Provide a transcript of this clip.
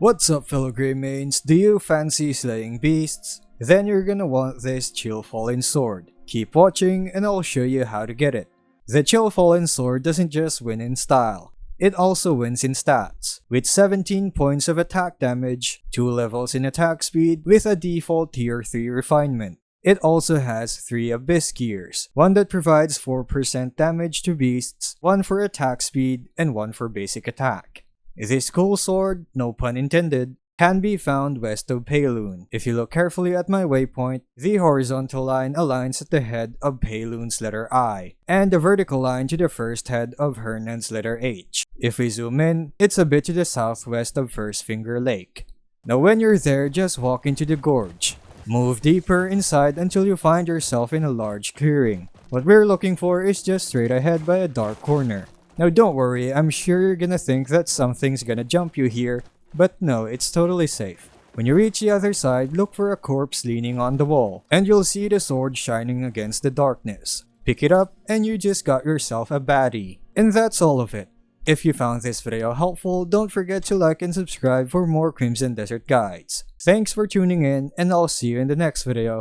What's up, fellow Grey Mains? Do you fancy slaying beasts? Then you're gonna want this Chillfallen Sword. Keep watching and I'll show you how to get it. The Chillfallen Sword doesn't just win in style, it also wins in stats, with 17 points of attack damage, 2 levels in attack speed with a default tier 3 refinement. It also has 3 Abyss gears, one that provides 4% damage to beasts, 1 for attack speed, and 1 for basic attack. This cool sword, no pun intended, can be found west of Payloon. If you look carefully at my waypoint, the horizontal line aligns at the head of Payloon's letter I, and the vertical line to the first head of Hernan's letter H. If we zoom in, it's a bit to the southwest of First Finger Lake. Now when you're there, just walk into the gorge. Move deeper inside until you find yourself in a large clearing. What we're looking for is just straight ahead by a dark corner. Now don't worry, I'm sure you're gonna think that something's gonna jump you here, but no, it's totally safe. When you reach the other side, look for a corpse leaning on the wall, and you'll see the sword shining against the darkness. Pick it up, and you just got yourself a baddie. And that's all of it. If you found this video helpful, don't forget to like and subscribe for more Crimson Desert guides. Thanks for tuning in, and I'll see you in the next video.